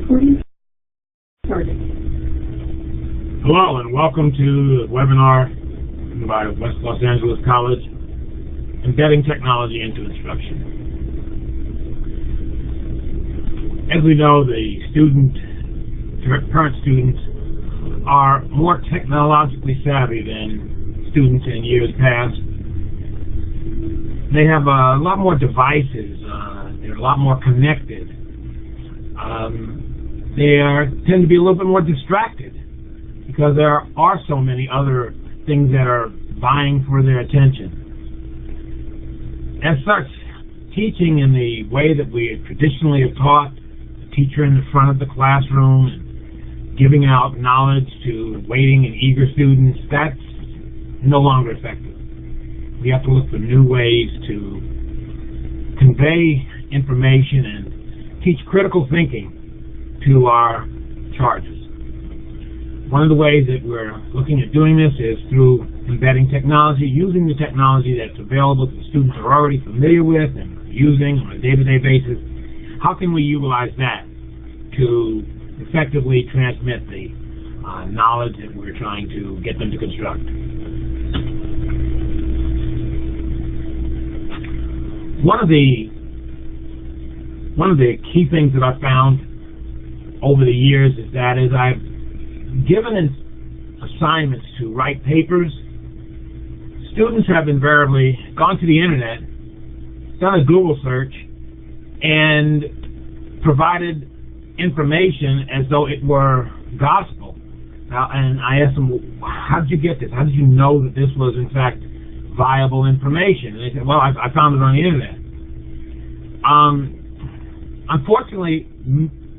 Recording started. Hello and welcome to the webinar by West Los Angeles College, Embedding Technology into Instruction. As we know, the current students are more technologically savvy than students in years past. They have a lot more devices. They're a lot more connected. They tend to be a little bit more distracted because there are so many other things that are vying for their attention. As such, teaching in the way that we traditionally have taught, the teacher in the front of the classroom, and giving out knowledge to waiting and eager students, that's no longer effective. We have to look for new ways to convey information and teach critical thinking to our charges. One of the ways that we're looking at doing this is through embedding technology, using the technology that's available that the students are already familiar with and using on a day-to-day basis. How can we utilize that to effectively transmit the knowledge that we're trying to get them to construct? One of the key things that I've found over the years is that as I've given assignments to write papers, students have invariably gone to the internet, done a Google search, and provided information as though it were gospel. Now, and I asked them, well, how did you get this? How did you know that this was, in fact, viable information? And they said, well, I found it on the internet. Unfortunately,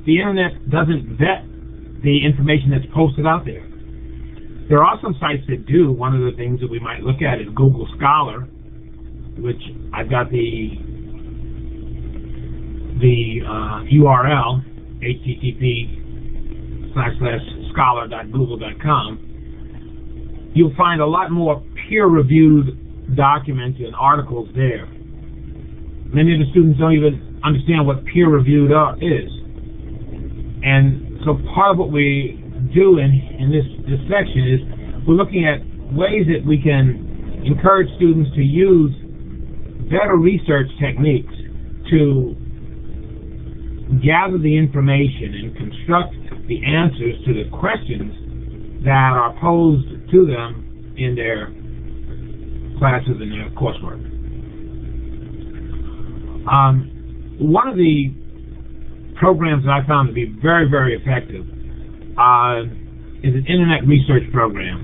the internet doesn't vet the information that's posted out there. There are some sites that do. One of the things that we might look at is Google Scholar, which I've got the URL, http://scholar.google.com. You'll find a lot more peer-reviewed documents and articles there. Many of the students don't even understand what peer-reviewed is. And so part of what we do in this section is we're looking at ways that we can encourage students to use better research techniques to gather the information and construct the answers to the questions that are posed to them in their classes and their coursework. One of the programs that I found to be very, very effective is an internet research program.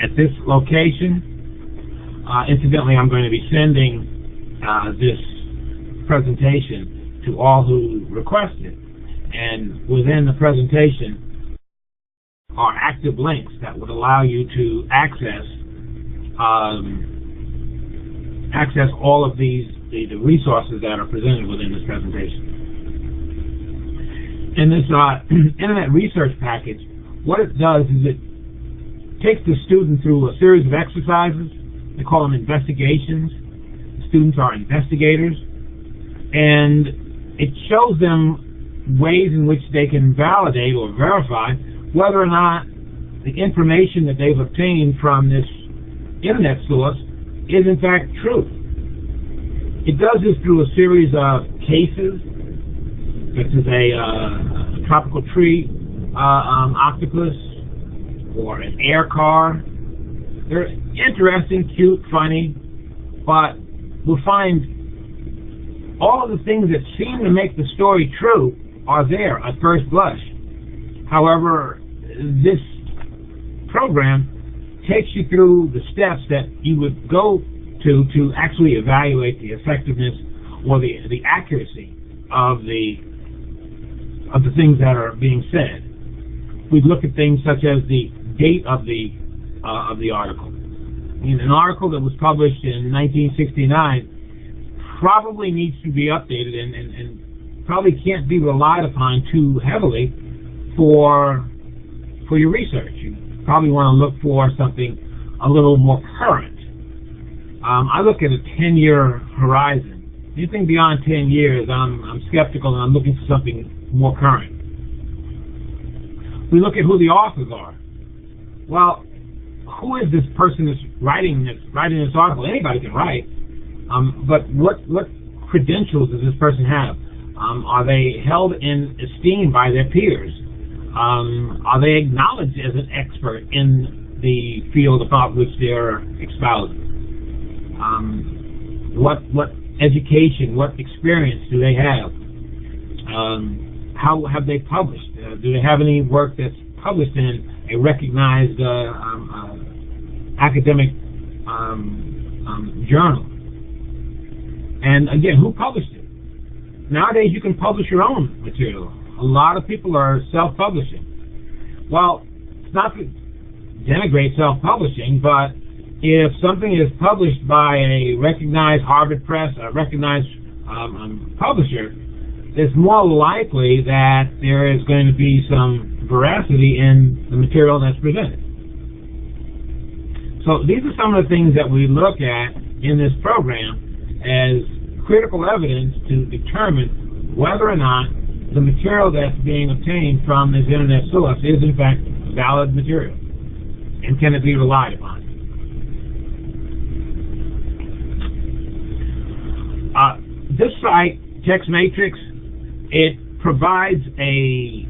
At this location, incidentally, I'm going to be sending this presentation to all who request it. And within the presentation are active links that would allow you to access all of the resources that are presented within this presentation. In this internet research package, what it does is it takes the student through a series of exercises. They call them investigations. The students are investigators, and it shows them ways in which they can validate or verify whether or not the information that they've obtained from this internet source is in fact true. It does this through a series of cases, such as a tropical tree octopus or an air car. They're interesting, cute, funny, but we'll find all of the things that seem to make the story true are there at first blush. However, this program takes you through the steps that you would go to actually evaluate the effectiveness or the accuracy of the things that are being said. We'd look at things such as the date of the article. In an article that was published in 1969 probably needs to be updated and probably can't be relied upon too heavily for your research. You probably want to look for something a little more current. I look at a 10-year horizon Anything beyond 10 years, I'm skeptical and I'm looking for something more current. We look at who the authors are. Well, who is this person that's writing this article? Anybody can write, but what credentials does this person have? Are they held in esteem by their peers? Are they acknowledged as an expert in the field about which they're espousing? What education, what experience do they have? How have they published? Do they have any work that's published in a recognized academic journal? And again, who published it? Nowadays, you can publish your own material. A lot of people are self-publishing. Well, it's not to denigrate self-publishing, but if something is published by a recognized Harvard Press, a recognized publisher, it's more likely that there is going to be some veracity in the material that's presented. So these are some of the things that we look at in this program as critical evidence to determine whether or not the material that's being obtained from this internet source is in fact valid material and can it be relied upon. This site, Text Matrix, it provides a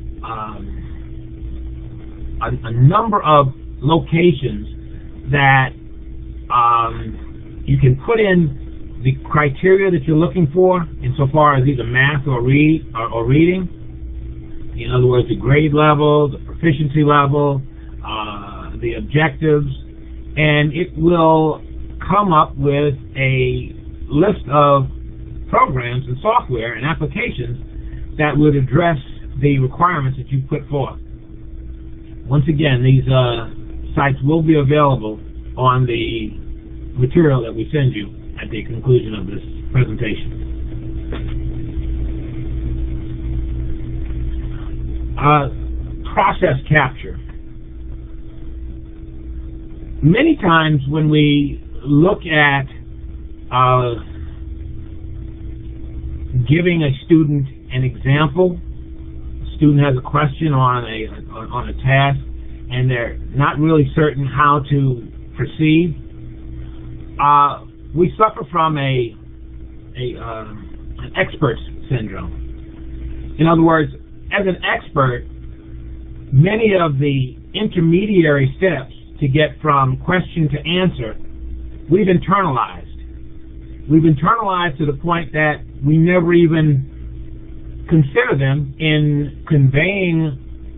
number of locations that you can put in the criteria that you're looking for, insofar as either math or reading. In other words, the grade level, the proficiency level, the objectives, and it will come up with a list of programs and software and applications that would address the requirements that you put forth. Once again, these sites will be available on the material that we send you at the conclusion of this presentation. Process capture. Many times when we look at giving a student an example, a student has a question on a task and they're not really certain how to proceed, we suffer from an expert syndrome. In other words, as an expert, many of the intermediary steps to get from question to answer, we've internalized. We've internalized to the point that we never even consider them in conveying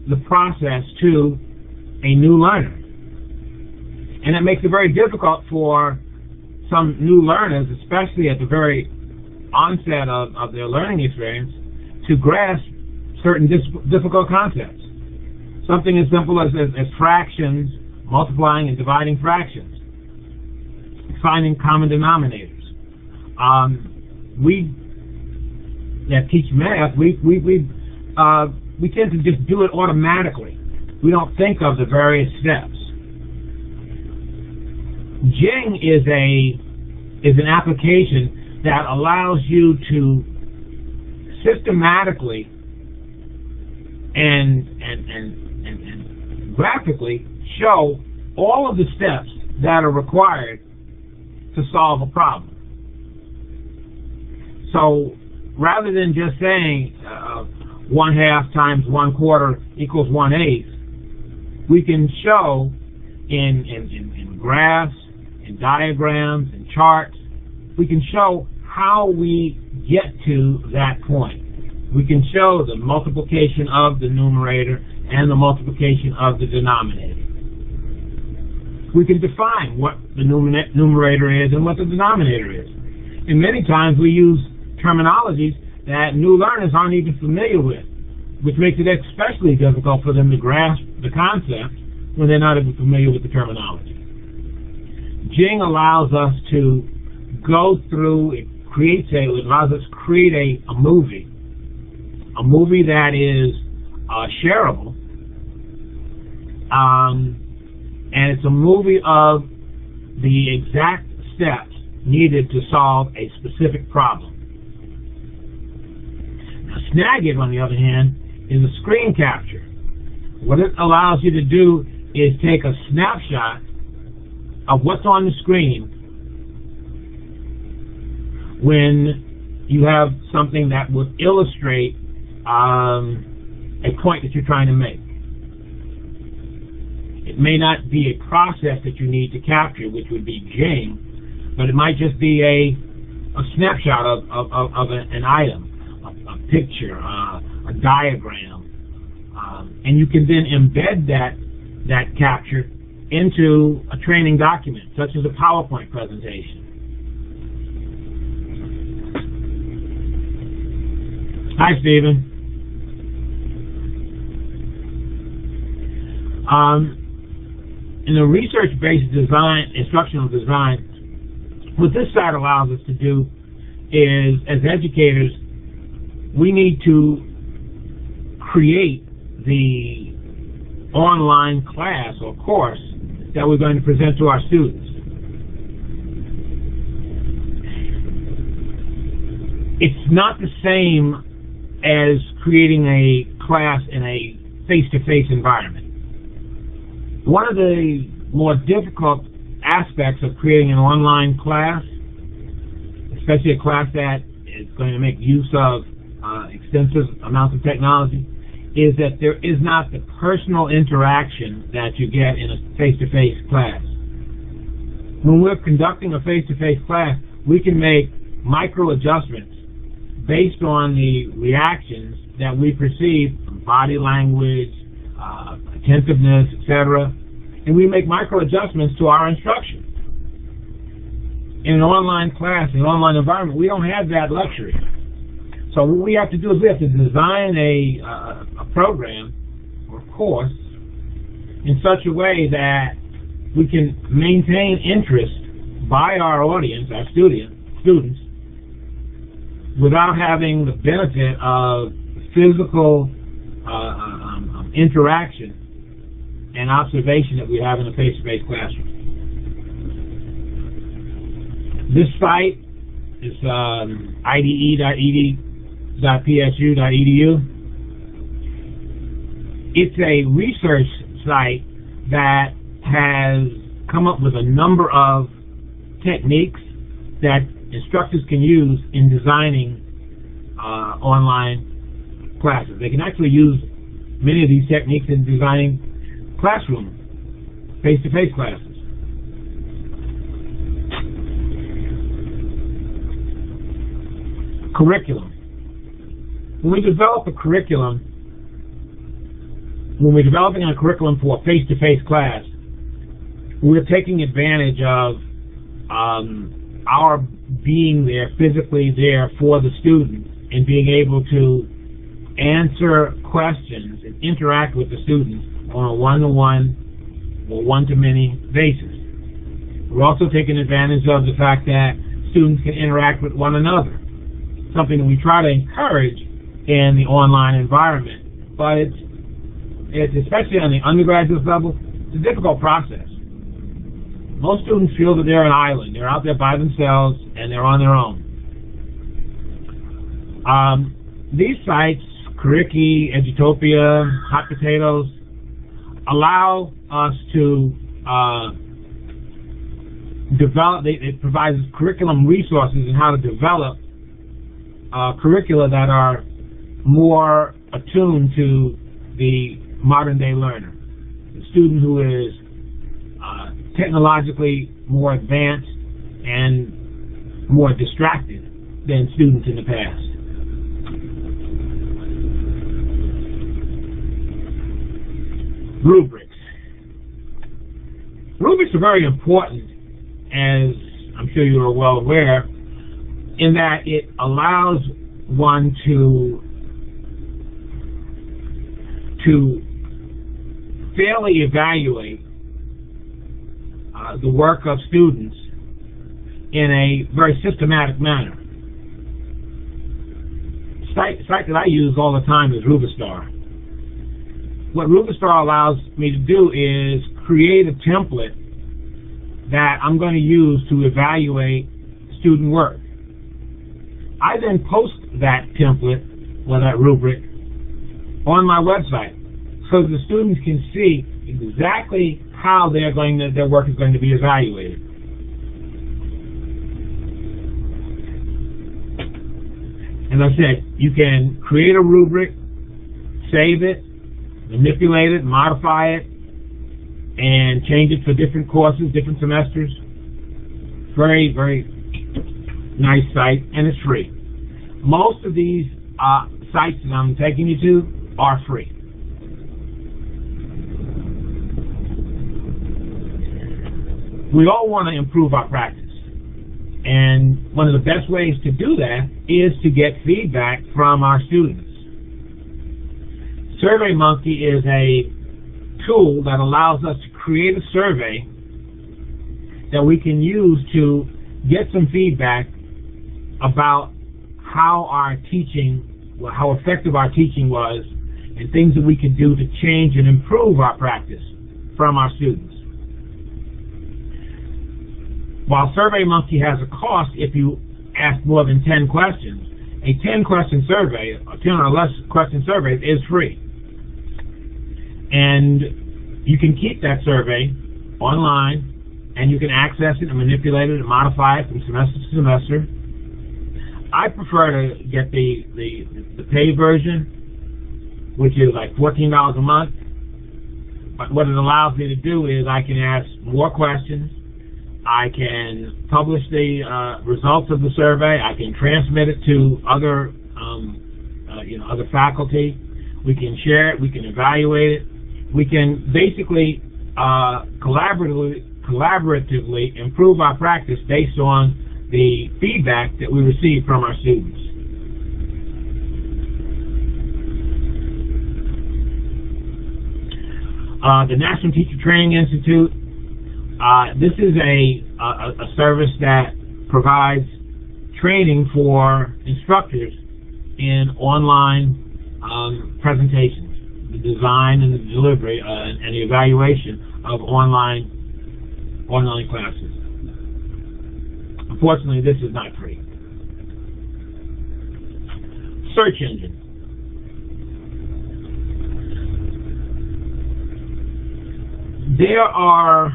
the process to a new learner. And it makes it very difficult for some new learners, especially at the very onset of their learning experience, to grasp certain difficult concepts. Something as simple as fractions, multiplying and dividing fractions, finding common denominators. We that teach math, we tend to just do it automatically. We don't think of the various steps. Jing is an application that allows you to systematically and graphically show all of the steps that are required to solve a problem. So rather than just saying 1/2 times 1/4 equals 1/8, we can show in graphs, in diagrams, in charts, we can show how we get to that point. We can show the multiplication of the numerator and the multiplication of the denominator. We can define what the numerator is and what the denominator is. And many times we use terminologies that new learners aren't even familiar with, which makes it especially difficult for them to grasp the concept when they're not even familiar with the terminology. Jing allows us to go through, it allows us to create a movie that is shareable, and it's a movie of the exact steps needed to solve a specific problem. Snagit, on the other hand, is a screen capture. What it allows you to do is take a snapshot of what's on the screen when you have something that will illustrate a point that you're trying to make. It may not be a process that you need to capture, which would be Jing, but it might just be a snapshot of an item, a picture, a diagram, and you can then embed that capture into a training document, such as a PowerPoint presentation. Hi, Stephen. In the research-based design, instructional design, what this side allows us to do is, as educators, we need to create the online class or course that we're going to present to our students. It's not the same as creating a class in a face-to-face environment. One of the more difficult aspects of creating an online class, especially a class that is going to make use of extensive amounts of technology, is that there is not the personal interaction that you get in a face-to-face class. When we're conducting a face-to-face class, we can make micro adjustments based on the reactions that we perceive from body language, attentiveness, etc., and we make micro adjustments to our instruction. In an online class, in an online environment, we don't have that luxury. So what we have to do is we have to design a program or course in such a way that we can maintain interest by our audience, our students, without having the benefit of physical interaction and observation that we have in a face-to-face classroom. This site is ide.psu.edu. It's a research site that has come up with a number of techniques that instructors can use in designing online classes. They can actually use many of these techniques in designing classroom, face-to-face classes. Curriculum. When we develop a curriculum, when we're developing a curriculum for a face-to-face class, we're taking advantage of our being there, physically there for the student, and being able to answer questions and interact with the students on a one-to-one or one-to-many basis. We're also taking advantage of the fact that students can interact with one another, something that we try to encourage in the online environment. But it's especially on the undergraduate level, it's a difficult process. Most students feel that they're an island. They're out there by themselves and they're on their own. These sites, Curriki, Edutopia, Hot Potatoes, allow us to develop, it provides curriculum resources on how to develop curricula that are more attuned to the modern day learner, the student who is technologically more advanced and more distracted than students in the past. Rubrics. Rubrics are very important, as I'm sure you are well aware, in that it allows one to fairly evaluate the work of students in a very systematic manner. The site that I use all the time is Rubistar. What Rubistar allows me to do is create a template that I'm going to use to evaluate student work. I then post that template or that rubric on my website, so the students can see exactly how their work is going to be evaluated. As I said, you can create a rubric, save it, manipulate it, modify it, and change it for different courses, different semesters. Very, very nice site, and it's free. Most of these sites that I'm taking you to are free. We all want to improve our practice. And one of the best ways to do that is to get feedback from our students. SurveyMonkey is a tool that allows us to create a survey that we can use to get some feedback about how our teaching, how effective our teaching was, and things that we can do to change and improve our practice from our students. While SurveyMonkey has a cost if you ask more than 10 questions, a 10-question survey, a 10 or less question survey is free. And you can keep that survey online, and you can access it and manipulate it and modify it from semester to semester. I prefer to get the paid version, which is like $14 a month. But what it allows me to do is I can ask more questions. I can publish the results of the survey. I can transmit it to other, other faculty. We can share it. We can evaluate it. We can basically collaboratively improve our practice based on the feedback that we receive from our students. The National Teacher Training Institute. This is a service that provides training for instructors in online presentations, the design and the delivery and the evaluation of online classes. Unfortunately, this is not free. Search engine. There are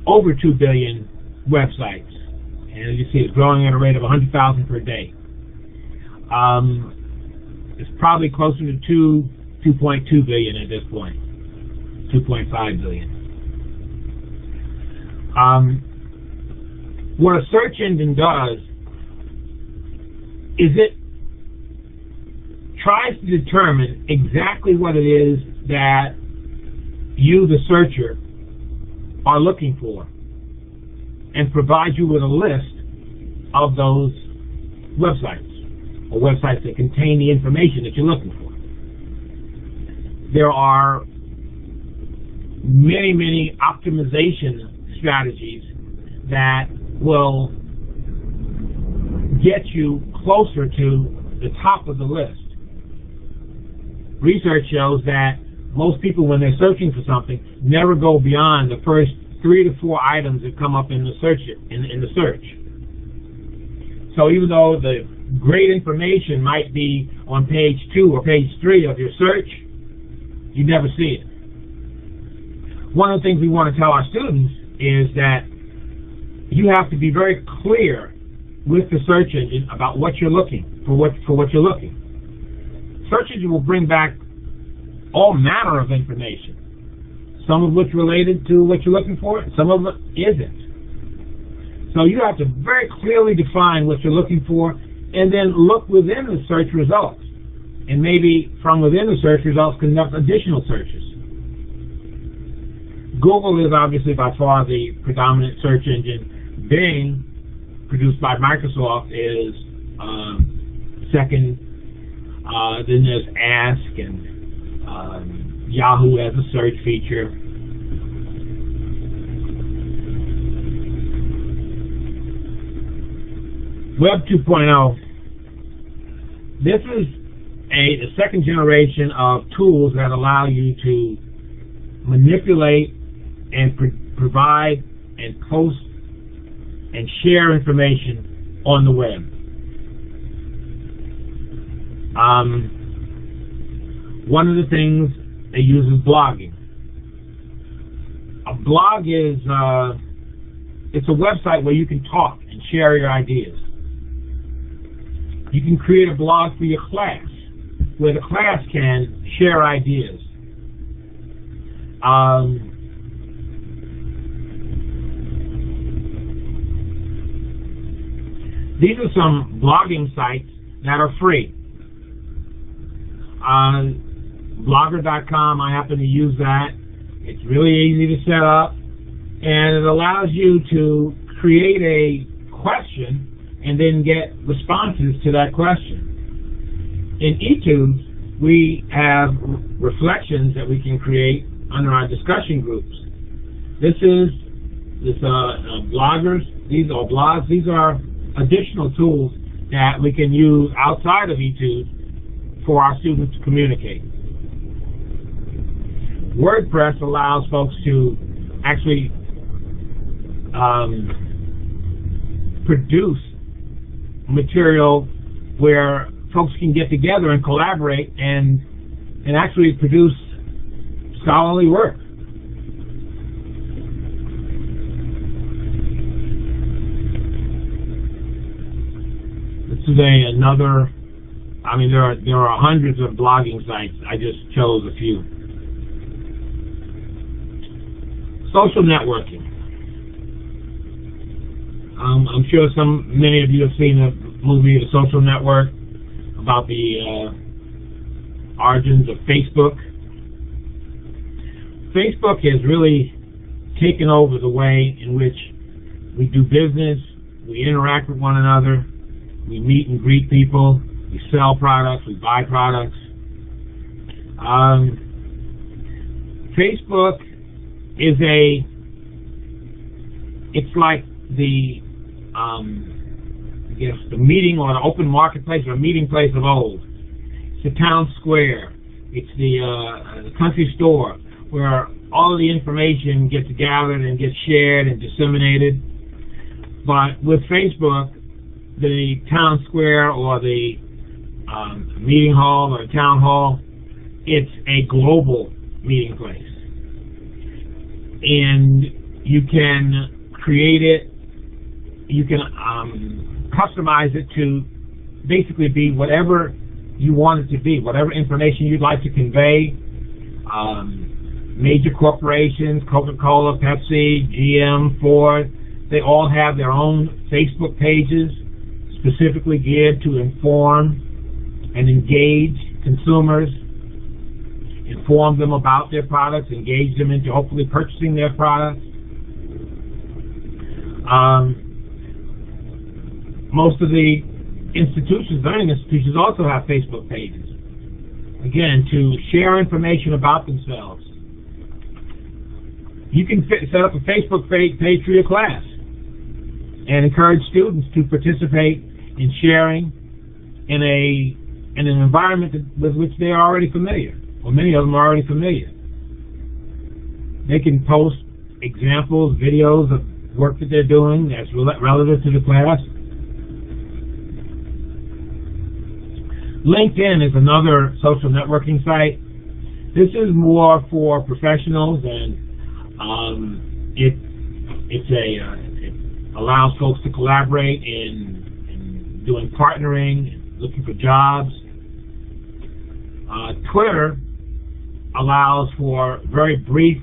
over 2 billion websites, and as you see, it's growing at a rate of 100,000 per day. It's probably closer to 2.2 billion at this point, 2.5 billion. What a search engine does is it tries to determine exactly what it is that you, the searcher, are looking for, and provide you with a list of those websites, or websites that contain the information that you're looking for. There are many, many optimization strategies that will get you closer to the top of the list. Research shows that most people, when they're searching for something, never go beyond the first 3 to 4 items that come up in the search. So even though the great information might be on page 2 or page 3 of your search, you never see it. One of the things we want to tell our students is that you have to be very clear with the search engine about what you're looking for. What you're looking. Search engine will bring back all manner of information, some of which related to what you're looking for, some of it isn't. So you have to very clearly define what you're looking for, and then look within the search results, and maybe from within the search results conduct additional searches. Google is obviously by far the predominant search engine. Bing, produced by Microsoft, is second. Then there's Ask, and Yahoo has a search feature. Web 2.0. This is a second generation of tools that allow you to manipulate and provide and post and share information on the web. One of the things they use is blogging. A blog is it's a website where you can talk and share your ideas. You can create a blog for your class, where the class can share ideas. These are some blogging sites that are free. Blogger.com, I happen to use that. It's really easy to set up, and it allows you to create a question and then get responses to that question. In eTubes, we have reflections that we can create under our discussion groups. This bloggers, these are blogs, these are additional tools that we can use outside of eTubes for our students to communicate. WordPress allows folks to actually produce material where folks can get together and collaborate and actually produce scholarly work. This is another. I mean, there are hundreds of blogging sites. I just chose a few. Social networking. I'm sure many of you have seen the movie The Social Network about the origins of Facebook. Facebook has really taken over the way in which we do business, we interact with one another, we meet and greet people, we sell products, we buy products. Facebook is it's like the the meeting or the open marketplace or a meeting place of old. It's the town square. It's the country store where all of the information gets gathered and gets shared and disseminated. But with Facebook, the town square or the meeting hall or town hall, it's a global meeting place. And you can create it, you can customize it to basically be whatever you want it to be, whatever information you'd like to convey. Major corporations, Coca-Cola, Pepsi, GM, Ford, they all have their own Facebook pages specifically geared to inform and engage consumers, inform them about their products, engage them into hopefully purchasing their products. Most of the learning institutions also have Facebook pages, again, to share information about themselves. You can set up a Facebook page for your class and encourage students to participate in sharing in an environment with which they are already familiar, or many of them are already familiar. They can post examples, videos of work that they're doing that's relative to the class. LinkedIn is another social networking site. This is more for professionals, and it allows folks to collaborate in doing partnering, looking for jobs. Twitter allows for very brief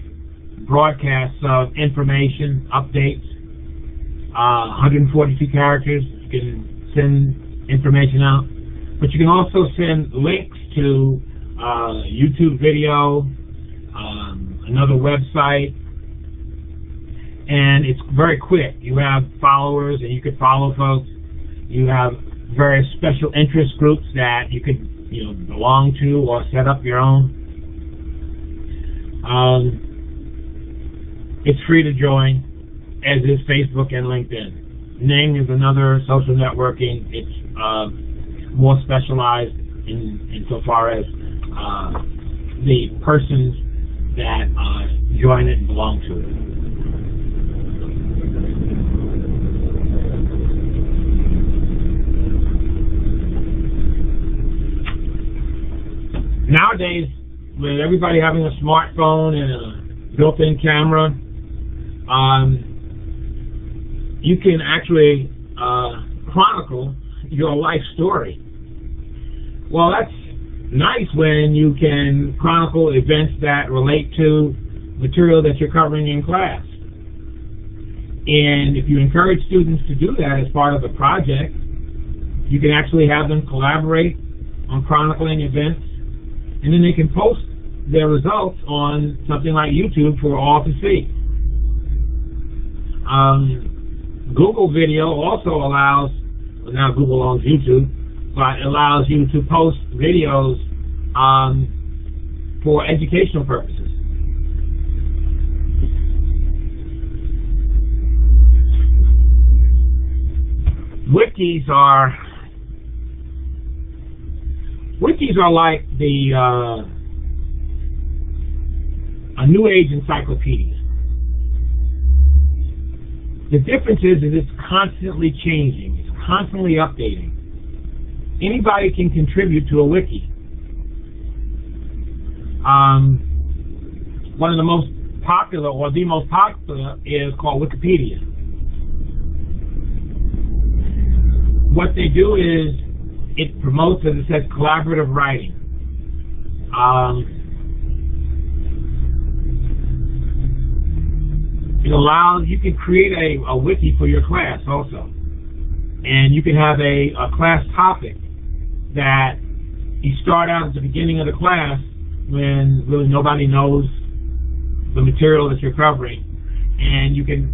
broadcasts of information, updates, 142 characters. You can send information out. But you can also send links to YouTube video, another website, and it's very quick. You have followers, and you could follow folks. You have various special interest groups that you could belong to or set up your own. It's free to join, as is Facebook and LinkedIn. Ning is another social networking. It's more specialized insofar as the persons that join it and belong to it. Nowadays, with everybody having a smartphone and a built-in camera, you can actually chronicle your life story. Well, that's nice when you can chronicle events that relate to material that you're covering in class. And if you encourage students to do that as part of a project, you can actually have them collaborate on chronicling events, and then they can post their results on something like YouTube for all to see. Google Video also allows, well, now Google owns YouTube, but it allows you to post videos for educational purposes. Wikis are like a new age encyclopedia. The difference is it's constantly changing, it's constantly updating. Anybody can contribute to a wiki. One of the most popular, or the most popular, is called Wikipedia. What they do is it promotes, as it says, collaborative writing. It allows, you can create a wiki for your class also. And you can have a class topic that you start out at the beginning of the class when really nobody knows the material that you're covering. And you can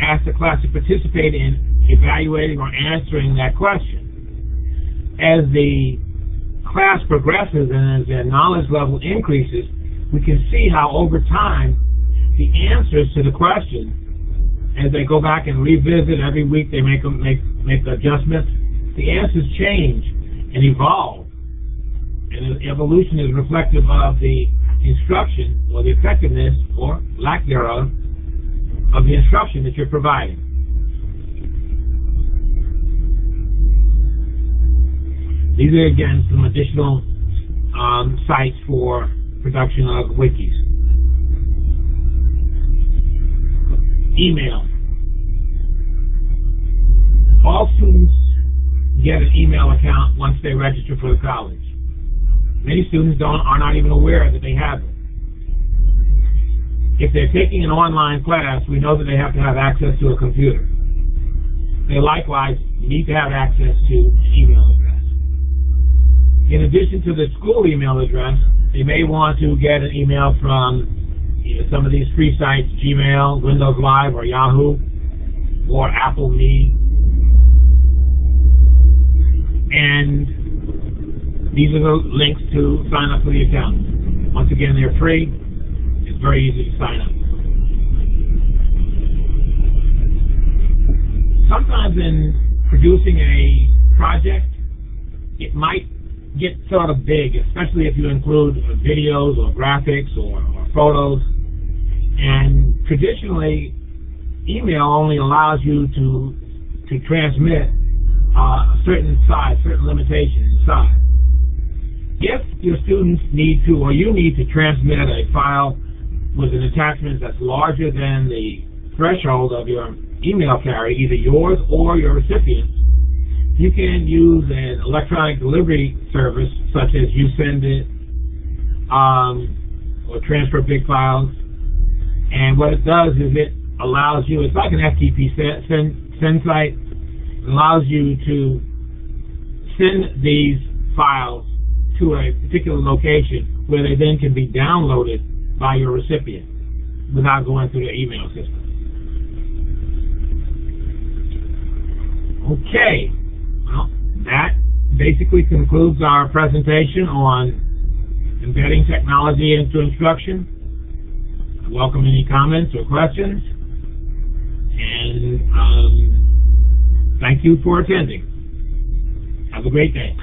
ask the class to participate in evaluating or answering that question. As the class progresses and as their knowledge level increases, we can see how over time the answers to the questions, as they go back and revisit every week, they make adjustments, the answers change and evolve. And evolution is reflective of the instruction, or the effectiveness, or lack thereof, of the instruction that you're providing. These are, again, some additional sites for production of wikis. Email. All students get an email account once they register for the college. Many students are not even aware that they have it. If they're taking an online class, we know that they have to have access to a computer. They likewise need to have access to an email address. In addition to the school email address, they may want to get an email from some of these free sites, Gmail, Windows Live, or Yahoo, or Apple Me. And these are the links to sign up for the account. Once again, they're free. It's very easy to sign up. Sometimes in producing a project, it might get sort of big, especially if you include videos or graphics or photos. And traditionally, email only allows you to transmit a certain size, certain limitation in size. If your students need to, or you need to transmit a file with an attachment that's larger than the threshold of your email carrier, either yours or your recipient's, you can use an electronic delivery service such as YouSendIt, or Transfer Big Files. And what it does is it allows you, it's like an FTP send site. It allows you to send these files to a particular location where they then can be downloaded by your recipient without going through the email system. Okay, well, that basically concludes our presentation on embedding technology into instruction. I welcome any comments or questions, and thank you for attending. Have a great day.